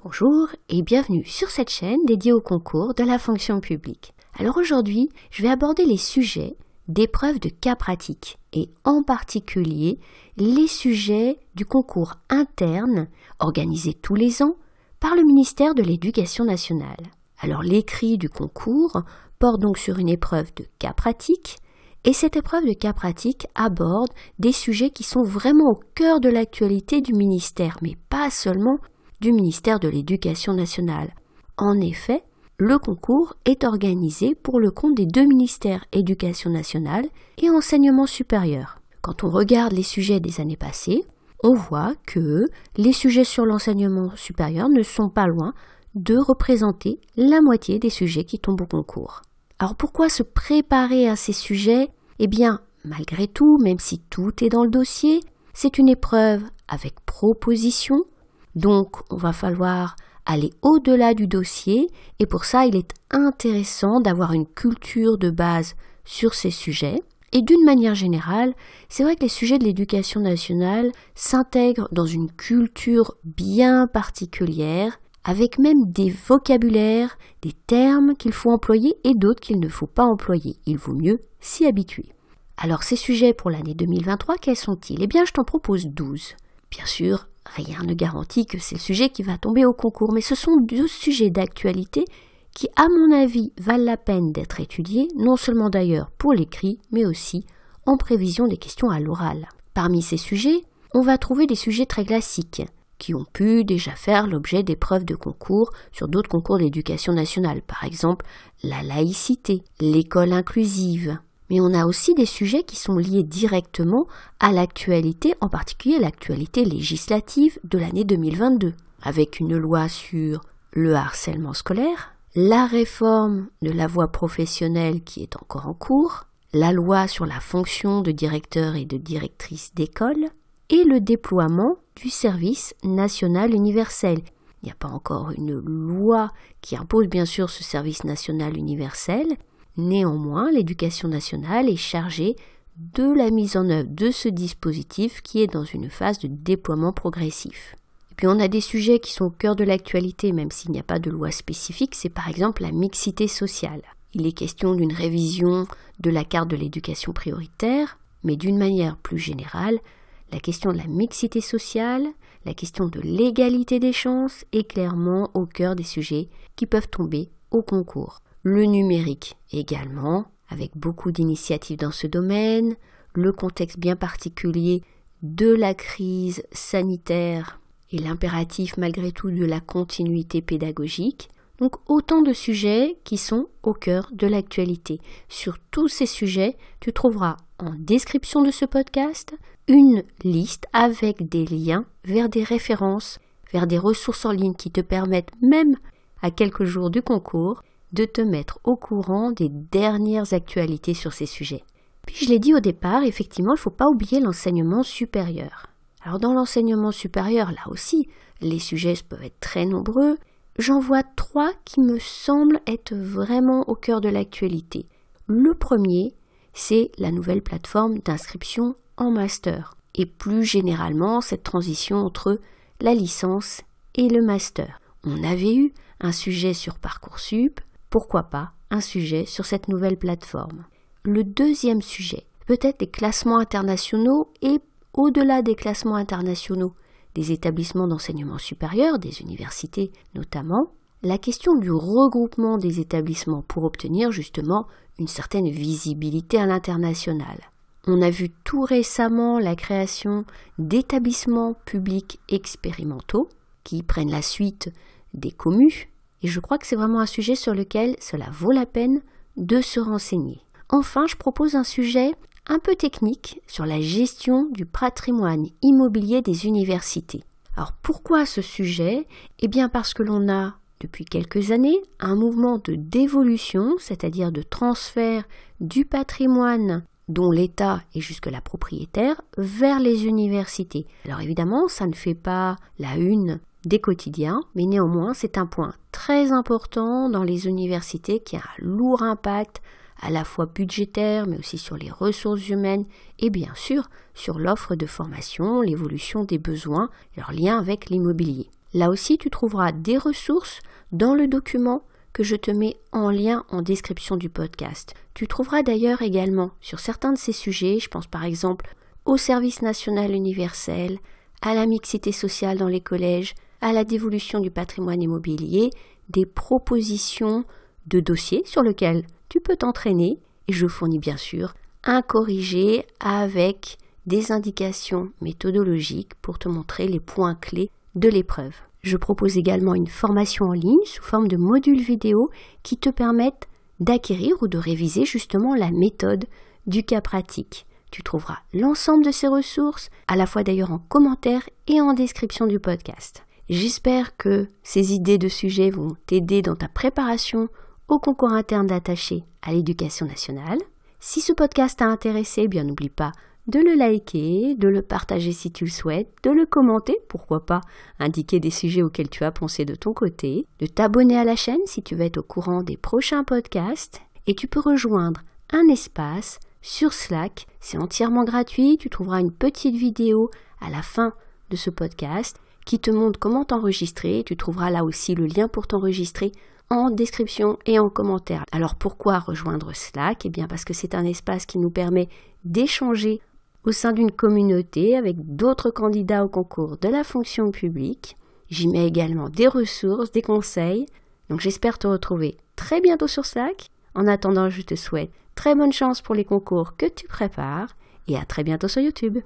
Bonjour et bienvenue sur cette chaîne dédiée au concours de la fonction publique. Alors aujourd'hui, je vais aborder les sujets d'épreuves de cas pratiques et en particulier les sujets du concours interne organisé tous les ans par le ministère de l'Éducation nationale. Alors l'écrit du concours porte donc sur une épreuve de cas pratiques et cette épreuve de cas pratiques aborde des sujets qui sont vraiment au cœur de l'actualité du ministère, mais pas seulement du ministère de l'Éducation nationale. En effet, le concours est organisé pour le compte des deux ministères Éducation nationale et Enseignement supérieur. Quand on regarde les sujets des années passées, on voit que les sujets sur l'enseignement supérieur ne sont pas loin de représenter la moitié des sujets qui tombent au concours. Alors pourquoi se préparer à ces sujets ? Eh bien, malgré tout, même si tout est dans le dossier, c'est une épreuve avec proposition. Donc, on va falloir aller au-delà du dossier et pour ça, il est intéressant d'avoir une culture de base sur ces sujets. Et d'une manière générale, c'est vrai que les sujets de l'éducation nationale s'intègrent dans une culture bien particulière, avec même des vocabulaires, des termes qu'il faut employer et d'autres qu'il ne faut pas employer. Il vaut mieux s'y habituer. Alors, ces sujets pour l'année 2023, quels sont-ils ? Eh bien, je t'en propose 12. Bien sûr, rien ne garantit que c'est le sujet qui va tomber au concours, mais ce sont 12 sujets d'actualité qui, à mon avis, valent la peine d'être étudiés, non seulement d'ailleurs pour l'écrit, mais aussi en prévision des questions à l'oral. Parmi ces sujets, on va trouver des sujets très classiques, qui ont pu déjà faire l'objet d'épreuves de concours sur d'autres concours d'éducation nationale, par exemple la laïcité, l'école inclusive. Mais on a aussi des sujets qui sont liés directement à l'actualité, en particulier l'actualité législative de l'année 2022, avec une loi sur le harcèlement scolaire, la réforme de la voie professionnelle qui est encore en cours, la loi sur la fonction de directeur et de directrice d'école, et le déploiement du service national universel. Il n'y a pas encore une loi qui impose bien sûr ce service national universel. Néanmoins, l'Éducation nationale est chargée de la mise en œuvre de ce dispositif qui est dans une phase de déploiement progressif. Et puis on a des sujets qui sont au cœur de l'actualité, même s'il n'y a pas de loi spécifique, c'est par exemple la mixité sociale. Il est question d'une révision de la carte de l'éducation prioritaire, mais d'une manière plus générale, la question de la mixité sociale, la question de l'égalité des chances est clairement au cœur des sujets qui peuvent tomber au concours. Le numérique également, avec beaucoup d'initiatives dans ce domaine, le contexte bien particulier de la crise sanitaire et l'impératif malgré tout de la continuité pédagogique. Donc autant de sujets qui sont au cœur de l'actualité. Sur tous ces sujets, tu trouveras en description de ce podcast une liste avec des liens vers des références, vers des ressources en ligne qui te permettent même à quelques jours du concours de te mettre au courant des dernières actualités sur ces sujets. Puis je l'ai dit au départ, effectivement, il ne faut pas oublier l'enseignement supérieur. Alors dans l'enseignement supérieur, là aussi, les sujets peuvent être très nombreux. J'en vois 3 qui me semblent être vraiment au cœur de l'actualité. Le premier, c'est la nouvelle plateforme d'inscription en master. Et plus généralement, cette transition entre la licence et le master. On avait eu un sujet sur Parcoursup, pourquoi pas un sujet sur cette nouvelle plateforme. Le deuxième sujet, peut-être les classements internationaux et au-delà des classements internationaux, des établissements d'enseignement supérieur, des universités notamment, la question du regroupement des établissements pour obtenir justement une certaine visibilité à l'international. On a vu tout récemment la création d'établissements publics expérimentaux qui prennent la suite des communes et je crois que c'est vraiment un sujet sur lequel cela vaut la peine de se renseigner. Enfin, je propose un sujet un peu technique sur la gestion du patrimoine immobilier des universités. Alors pourquoi ce sujet ? Eh bien parce que l'on a depuis quelques années un mouvement de dévolution, c'est-à-dire de transfert du patrimoine dont l'État est jusque-là propriétaire, vers les universités. Alors évidemment, ça ne fait pas la une des quotidiens, mais néanmoins, c'est un point très important dans les universités qui a un lourd impact à la fois budgétaire, mais aussi sur les ressources humaines et bien sûr sur l'offre de formation, l'évolution des besoins et leur lien avec l'immobilier. Là aussi, tu trouveras des ressources dans le document que je te mets en lien en description du podcast. Tu trouveras d'ailleurs également sur certains de ces sujets, je pense par exemple au service national universel, à la mixité sociale dans les collèges, à la dévolution du patrimoine immobilier, des propositions de dossiers sur lesquels tu peux t'entraîner et je fournis bien sûr un corrigé avec des indications méthodologiques pour te montrer les points clés de l'épreuve. Je propose également une formation en ligne sous forme de modules vidéo qui te permettent d'acquérir ou de réviser justement la méthode du cas pratique. Tu trouveras l'ensemble de ces ressources, à la fois d'ailleurs en commentaire et en description du podcast. J'espère que ces idées de sujets vont t'aider dans ta préparation au concours interne d'attaché à l'éducation nationale. Si ce podcast t'a intéressé, bien n'oublie pas de le liker, de le partager si tu le souhaites, de le commenter, pourquoi pas indiquer des sujets auxquels tu as pensé de ton côté, de t'abonner à la chaîne si tu veux être au courant des prochains podcasts et tu peux rejoindre un espace sur Slack, c'est entièrement gratuit, tu trouveras une petite vidéo à la fin de ce podcast qui te montre comment t'enregistrer, tu trouveras là aussi le lien pour t'enregistrer en description et en commentaire. Alors pourquoi rejoindre Slack ? Eh bien parce que c'est un espace qui nous permet d'échanger au sein d'une communauté avec d'autres candidats au concours de la fonction publique. J'y mets également des ressources, des conseils. Donc j'espère te retrouver très bientôt sur Slack. En attendant, je te souhaite très bonne chance pour les concours que tu prépares et à très bientôt sur YouTube.